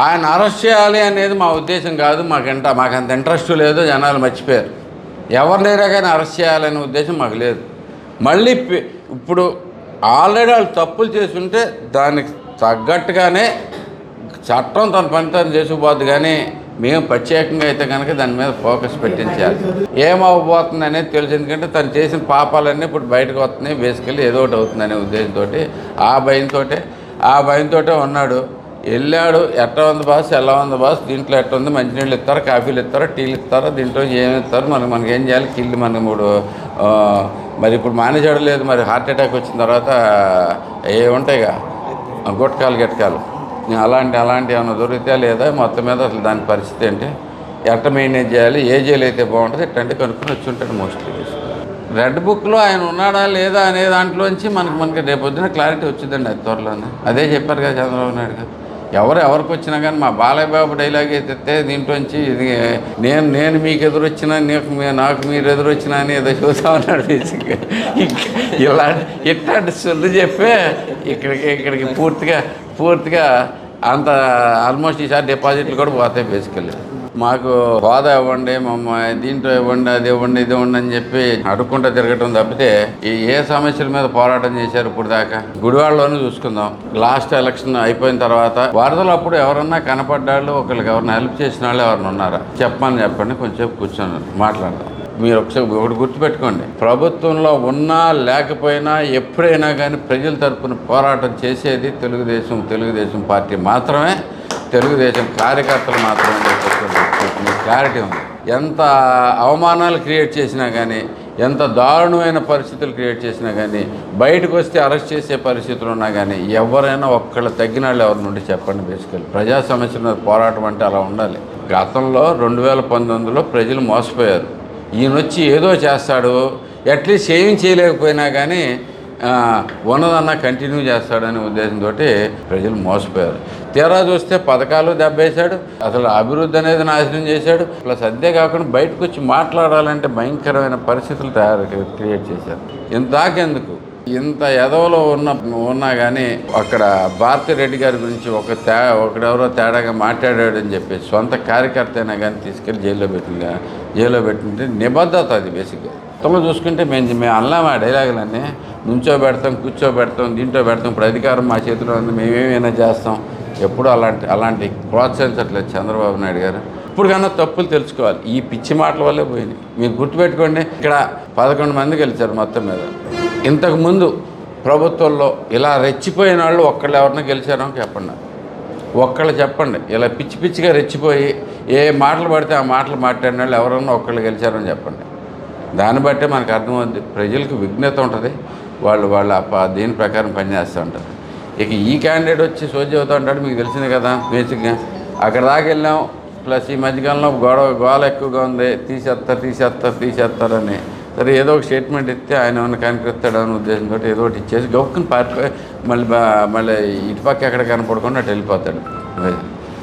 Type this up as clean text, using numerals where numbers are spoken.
ఆయన అరెస్ట్ చేయాలి అనేది మా ఉద్దేశం కాదు. మాకంత ఇంట్రెస్ట్ లేదు. జనాలు మర్చిపోయారు. ఎవరినైనా కానీ అరెస్ట్ చేయాలనే ఉద్దేశం మాకు లేదు. మళ్ళీ ఇప్పుడు ఆల్రెడీ వాళ్ళు తప్పులు చేసుంటే దానికి తగ్గట్టుగానే చట్టం తన పని తను చేసుకుపోద్ది. కానీ మేము ప్రత్యేకంగా అయితే కనుక దాని మీద ఫోకస్ పెట్టించాలి. ఏమవ్వబోతుంది అనేది తెలుసు. ఎందుకంటే తను చేసిన పాపాలన్నీ ఇప్పుడు బయటకు వస్తున్నాయి. బేసికల్లీ ఏదో ఒకటి అవుతుందనే ఉద్దేశంతో ఆ భయంతో ఉన్నాడు. వెళ్ళాడు. ఎట్లా ఉంది బాస్, ఎలా ఉంది బాస్, దీంట్లో ఎట్లా ఉంది, మంచినీళ్ళు ఇస్తారా, కాఫీలు ఇస్తారా, టీలు ఇస్తారా, దీంట్లో ఏమి ఇస్తారు, మనకి ఏం చేయాలి, కిల్లు మనకి 3 మరి ఇప్పుడు మేనేజర్ లేదు. మరి హార్ట్ అటాక్ వచ్చిన తర్వాత ఏముంటాయిగా గుట్కాలు అలాంటి ఏమైనా దొరికితే లేదా మొత్తం మీద అసలు దాని పరిస్థితి ఏంటి, ఎట్లా మెయింటైన్ చేయాలి, ఏ జైలు అయితే బాగుంటుంది, ఎట్టంటే కనుక్కొని వచ్చి ఉంటాడు. మోస్ట్లీ రెడ్ బుక్లో ఆయన ఉన్నాడా లేదా అనే దాంట్లోంచి మనకి రేపొద్దున క్లారిటీ వచ్చిందండి. అది త్వరలోనే అదే చెప్పారు కదా చంద్రబాబు నాయుడు గారు. ఎవరికి వచ్చినా కానీ మా బాలయ్య బాబు డైలాగ్ అయితే దీంట్లోంచి ఇది నేను మీకు ఎదురొచ్చినా నాకు మీరు ఎదురొచ్చినా అని ఏదో చూసా ఉన్నాడు. బేసిక్గా ఇట్లాంటి సొల్లు చెప్పే ఇక్కడికి పూర్తిగా అంత ఆల్మోస్ట్ ఈసారి డిపాజిట్లు కూడా పోతాయి. బేసికల్లీ మాకు హోదా ఇవ్వండి, దీంట్లో ఇవ్వండి, అది ఇవ్వండి, ఇది ఇవ్వండి అని చెప్పి అడుక్కుంటూ తిరగటం తప్పితే ఏ సమస్యల మీద పోరాటం చేశారు ఇప్పుడు దాకా? గుడివాడలోనూ చూసుకుందాం. లాస్ట్ ఎలక్షన్ అయిపోయిన తర్వాత వరదలు అప్పుడు ఎవరన్నా కనపడ్డాళ్ళు, ఒకరికి ఎవరన్నా హెల్ప్ చేసిన వాళ్ళు ఎవరన్నా ఉన్నారా? చెప్పండి. కొంచెం కూర్చొని మాట్లాడదాం. మీరు ఒకటి గుర్తుపెట్టుకోండి, ప్రభుత్వంలో ఉన్నా లేకపోయినా ఎప్పుడైనా కానీ ప్రజల తరపున పోరాటం చేసేది తెలుగుదేశం పార్టీ మాత్రమే, తెలుగుదేశం కార్యకర్తలు మాత్రమే. క్లారిటీ ఉంది. ఎంత అవమానాలు క్రియేట్ చేసినా కానీ, ఎంత దారుణమైన పరిస్థితులు క్రియేట్ చేసినా కానీ, బయటకు వస్తే అరెస్ట్ చేసే పరిస్థితులు ఉన్నా కానీ ఎవరైనా ఒక్కళ్ళు తగ్గిన వాళ్ళు ఎవరి నుండి చెప్పండి. బేసికల్లీ ప్రజా సమస్యల మీద పోరాటం అంటే అలా ఉండాలి. గతంలో 2019లో ప్రజలు మోసపోయారు. ఈయన వచ్చి ఏదో చేస్తాడు, అట్లీస్ట్ ఏం చేయలేకపోయినా కానీ ఉన్నదన్నా కంటిన్యూ చేస్తాడనే ఉద్దేశంతో ప్రజలు మోసపోయారు. తీరా చూస్తే పథకాలు దెబ్బేశాడు, అసలు అభివృద్ధి అనేది నాశనం చేశాడు. ప్లస్ అంతేకాకుండా బయటకు వచ్చి మాట్లాడాలంటే భయంకరమైన పరిస్థితులు క్రియేట్ చేశారు. ఇంతకెందుకు ఇంత ఎదవలో ఉన్నా కానీ అక్కడ భారతిరెడ్డి గారి గురించి ఒకడెవరో తేడాగా మాట్లాడాడని చెప్పి సొంత కార్యకర్త అయినా కానీ తీసుకెళ్ళి జైల్లో పెట్టింటే నిబద్ధత అది. బేసిక్గా మొత్తంలో చూసుకుంటే మేము అన్నాం ఆ డైలాగులన్నీ, నుంచోబెడతాం, కూర్చోబెడతాం, దీంట్లో పెడతాం, ఇప్పుడు అధికారం మా చేతిలో ఉంది, మేమేమైనా చేస్తాం. ఎప్పుడు అలాంటి ప్రోత్సహించట్లేదు చంద్రబాబు నాయుడు గారు. ఇప్పుడు కన్నా తప్పులు తెలుసుకోవాలి. ఈ పిచ్చి మాటల వల్లే పోయినాయి. మీరు గుర్తుపెట్టుకోండి, ఇక్కడ 11 మంది గెలిచారు మొత్తం మీద. ఇంతకుముందు ప్రభుత్వంలో ఇలా రెచ్చిపోయిన వాళ్ళు ఎవరినో గెలిచారో చెప్పండి. చెప్పండి. ఇలా పిచ్చిగా రెచ్చిపోయి ఏ మాటలు పడితే ఆ మాటలు మాట్లాడిన వాళ్ళు ఎవరన్నా గెలిచారని చెప్పండి. దాన్ని బట్టే మనకు అర్థమవుద్ది. ప్రజలకు విఘ్నత ఉంటుంది, వాళ్ళు దీని ప్రకారం పనిచేస్తూ ఉంటారు. ఇక ఈ క్యాండిడేట్ వచ్చి సోది అవుతూ ఉంటాడు. మీకు తెలిసింది కదా, బేసిక్గా అక్కడ దాకా వెళ్ళాం. ప్లస్ ఈ మధ్యకాలంలో గోల ఎక్కువగా ఉంది, తీసేస్తారని. సరే ఏదో ఒక స్టేట్మెంట్ ఇస్తే ఆయన ఏమైనా కనిపిస్తాడని ఉద్దేశంతో ఏదో ఒకటి ఇచ్చేసి గౌక్కుని పారిపోయి మళ్ళీ ఇటుపక్క ఎక్కడ కనపడకుండా అటు వెళ్ళిపోతాడు.